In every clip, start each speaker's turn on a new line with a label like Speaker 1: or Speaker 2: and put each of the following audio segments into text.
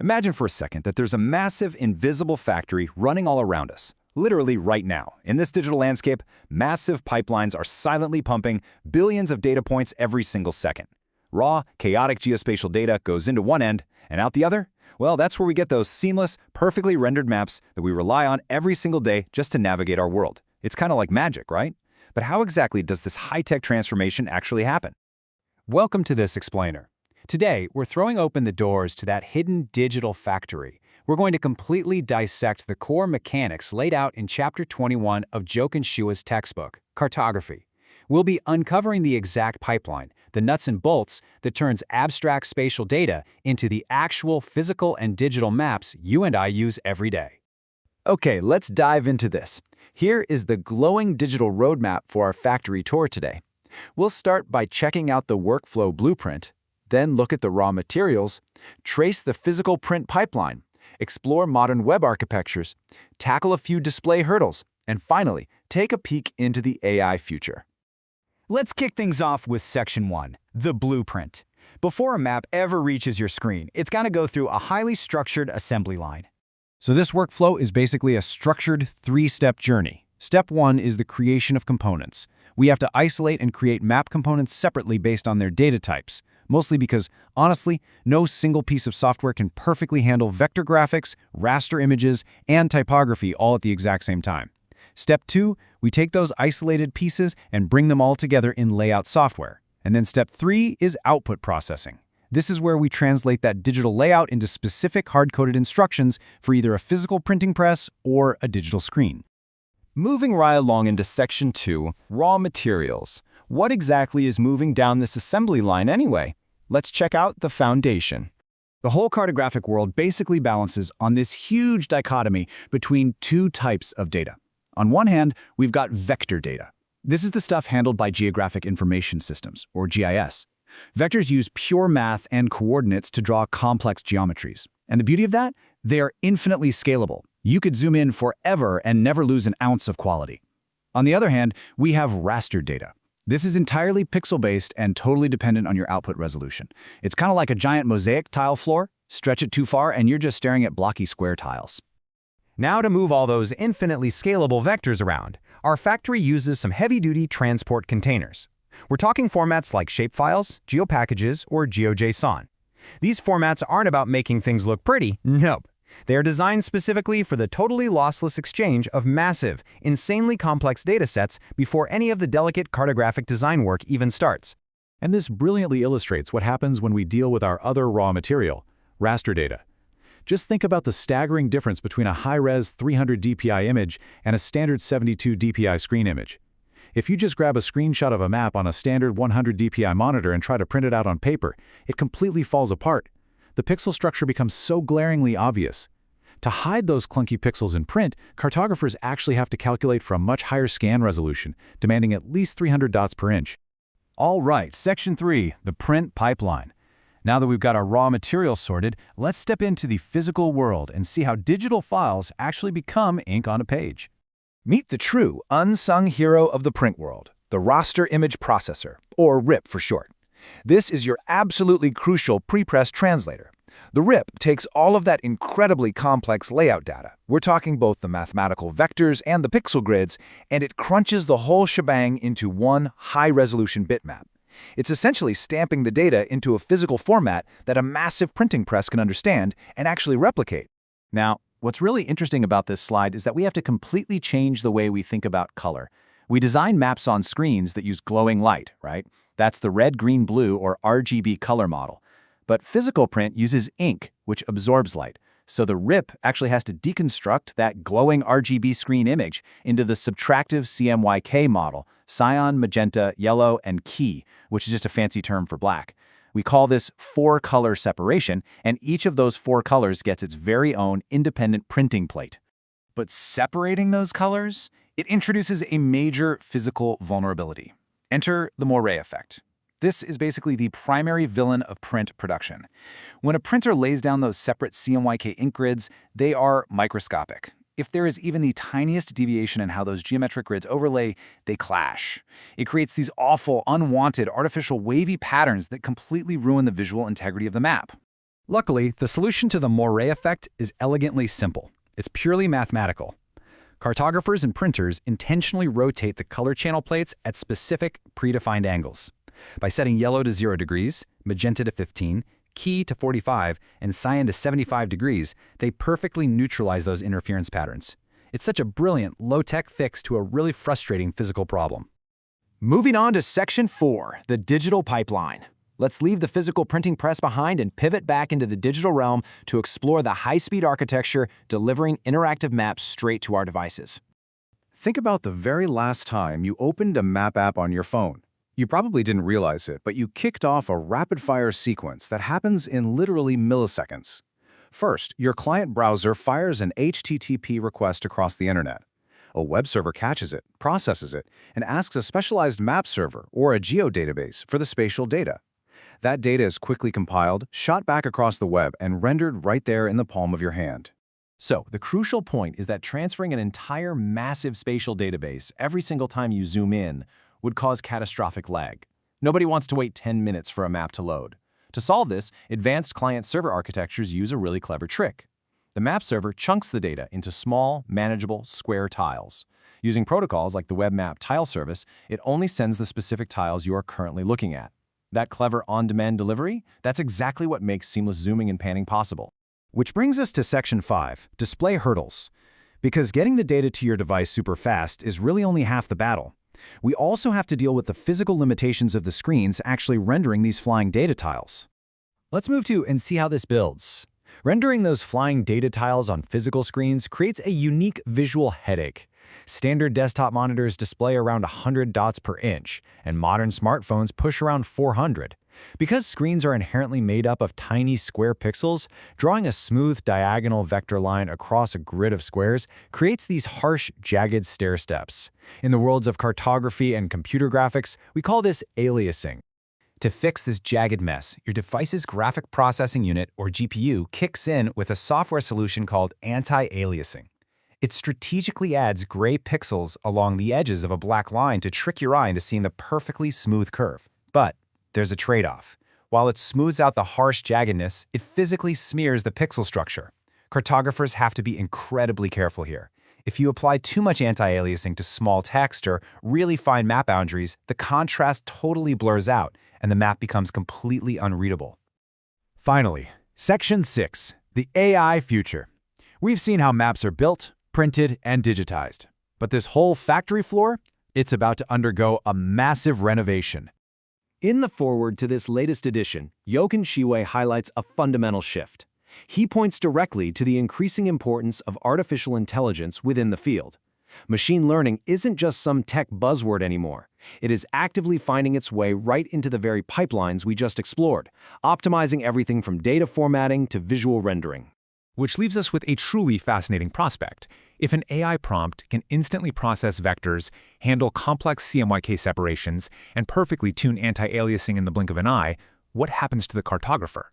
Speaker 1: Imagine for a second that there's a massive, invisible factory running all around us. Literally right now. In this digital landscape, massive pipelines are silently pumping billions of data points every single second. Raw, chaotic geospatial data goes into one end, and out the other? Well, that's where we get those seamless, perfectly rendered maps that we rely on every single day just to navigate our world. It's kind of like magic, right? But how exactly does this high-tech transformation actually happen?
Speaker 2: Welcome to this explainer. Today, we're throwing open the doors to that hidden digital factory. We're going to completely dissect the core mechanics laid out in Chapter 21 of Ch21's textbook, Cartography. We'll be uncovering the exact pipeline, the nuts and bolts that turns abstract spatial data into the actual physical and digital maps you and I use every day.
Speaker 1: Okay, let's dive into this. Here is the glowing digital roadmap for our factory tour today. We'll start by checking out the workflow blueprint, then look at the raw materials, trace the physical print pipeline, explore modern web architectures, tackle a few display hurdles, and finally, take a peek into the AI future.
Speaker 2: Let's kick things off with Section 1, the blueprint. Before a map ever reaches your screen, it's got to go through a highly structured assembly line.
Speaker 3: So this workflow is basically a structured three-step journey. Step 1 is the creation of components. We have to isolate and create map components separately based on their data types, mostly because, honestly, no single piece of software can perfectly handle vector graphics, raster images, and typography all at the exact same time. Step 2, we take those isolated pieces and bring them all together in layout software. And then Step 3 is output processing. This is where we translate that digital layout into specific hard-coded instructions for either a physical printing press or a digital screen.
Speaker 1: Moving right along into Section 2, raw materials. What exactly is moving down this assembly line anyway? Let's check out the foundation.
Speaker 2: The whole cartographic world basically balances on this huge dichotomy between two types of data. On one hand, we've got vector data. This is the stuff handled by Geographic Information Systems, or GIS. Vectors use pure math and coordinates to draw complex geometries. And the beauty of that? They are infinitely scalable. You could zoom in forever and never lose an ounce of quality. On the other hand, we have raster data. This is entirely pixel-based and totally dependent on your output resolution. It's kind of like a giant mosaic tile floor. Stretch it too far and you're just staring at blocky square tiles.
Speaker 4: Now to move all those infinitely scalable vectors around, our factory uses some heavy-duty transport containers. We're talking formats like shapefiles, geopackages, or GeoJSON. These formats aren't about making things look pretty, nope. They are designed specifically for the totally lossless exchange of massive, insanely complex datasets before any of the delicate cartographic design work even starts.
Speaker 3: And this brilliantly illustrates what happens when we deal with our other raw material, raster data. Just think about the staggering difference between a high-res 300 dpi image and a standard 72 dpi screen image. If you just grab a screenshot of a map on a standard 100 dpi monitor and try to print it out on paper, it completely falls apart. The pixel structure becomes so glaringly obvious. To hide those clunky pixels in print, cartographers actually have to calculate for a much higher scan resolution, demanding at least 300 dots per inch.
Speaker 2: All right, Section 3, the print pipeline. Now that we've got our raw materials sorted, let's step into the physical world and see how digital files actually become ink on a page.
Speaker 1: Meet the true, unsung hero of the print world, the Raster Image Processor, or RIP for short. This is your absolutely crucial prepress translator. The RIP takes all of that incredibly complex layout data. We're talking both the mathematical vectors and the pixel grids, and it crunches the whole shebang into one high-resolution bitmap. It's essentially stamping the data into a physical format that a massive printing press can understand and actually replicate.
Speaker 2: Now, what's really interesting about this slide is that we have to completely change the way we think about color. We design maps on screens that use glowing light, right? That's the red, green, blue, or RGB color model. But physical print uses ink, which absorbs light. So the RIP actually has to deconstruct that glowing RGB screen image into the subtractive CMYK model, cyan, magenta, yellow, and key, which is just a fancy term for black. We call this four-color separation, and each of those four colors gets its very own independent printing plate. But separating those colors, it introduces a major physical vulnerability. Enter the moire effect. This is basically the primary villain of print production. When a printer lays down those separate CMYK ink grids, they are microscopic. If there is even the tiniest deviation in how those geometric grids overlay, they clash. It creates these awful, unwanted, artificial wavy patterns that completely ruin the visual integrity of the map.
Speaker 3: Luckily, the solution to the moire effect is elegantly simple. It's purely mathematical. Cartographers and printers intentionally rotate the color channel plates at specific predefined angles. By setting yellow to 0 degrees, magenta to 15, key to 45, and cyan to 75 degrees, they perfectly neutralize those interference patterns. It's such a brilliant, low-tech fix to a really frustrating physical problem.
Speaker 2: Moving on to Section 4, the digital pipeline. Let's leave the physical printing press behind and pivot back into the digital realm to explore the high-speed architecture delivering interactive maps straight to our devices.
Speaker 3: Think about the very last time you opened a map app on your phone. You probably didn't realize it, but you kicked off a rapid-fire sequence that happens in literally milliseconds. First, your client browser fires an HTTP request across the internet. A web server catches it, processes it, and asks a specialized map server or a geodatabase for the spatial data. That data is quickly compiled, shot back across the web, and rendered right there in the palm of your hand.
Speaker 2: So, the crucial point is that transferring an entire massive spatial database every single time you zoom in would cause catastrophic lag. Nobody wants to wait 10 minutes for a map to load. To solve this, advanced client-server architectures use a really clever trick. The map server chunks the data into small, manageable, square tiles. Using protocols like the Web Map Tile Service, it only sends the specific tiles you are currently looking at. That clever on-demand delivery, that's exactly what makes seamless zooming and panning possible.
Speaker 3: Which brings us to Section 5, display hurdles. Because getting the data to your device super fast is really only half the battle. We also have to deal with the physical limitations of the screens actually rendering these flying data tiles.
Speaker 2: Let's move to and see how this builds. Rendering those flying data tiles on physical screens creates a unique visual headache. Standard desktop monitors display around 100 dots per inch, and modern smartphones push around 400. Because screens are inherently made up of tiny square pixels, drawing a smooth diagonal vector line across a grid of squares creates these harsh, jagged stair steps. In the worlds of cartography and computer graphics, we call this aliasing. To fix this jagged mess, your device's graphic processing unit, or GPU, kicks in with a software solution called anti-aliasing. It strategically adds gray pixels along the edges of a black line to trick your eye into seeing the perfectly smooth curve. But there's a trade-off. While it smooths out the harsh jaggedness, it physically smears the pixel structure. Cartographers have to be incredibly careful here. If you apply too much anti-aliasing to small text or really fine map boundaries, the contrast totally blurs out, and the map becomes completely unreadable.
Speaker 3: Finally, Section 6, the AI future. We've seen how maps are built, printed, and digitized. But this whole factory floor, it's about to undergo a massive renovation. In the foreword to this latest edition, Ch21 highlights a fundamental shift. He points directly to the increasing importance of artificial intelligence within the field. Machine learning isn't just some tech buzzword anymore. It is actively finding its way right into the very pipelines we just explored, optimizing everything from data formatting to visual rendering.
Speaker 1: Which leaves us with a truly fascinating prospect. If an AI prompt can instantly process vectors, handle complex CMYK separations, and perfectly tune anti-aliasing in the blink of an eye, what happens to the cartographer?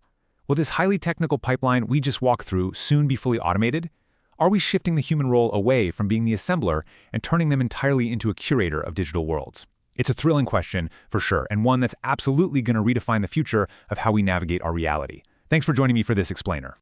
Speaker 1: Will this highly technical pipeline we just walked through soon be fully automated? Are we shifting the human role away from being the assembler and turning them entirely into a curator of digital worlds? It's a thrilling question, for sure, and one that's absolutely going to redefine the future of how we navigate our reality. Thanks for joining me for this explainer.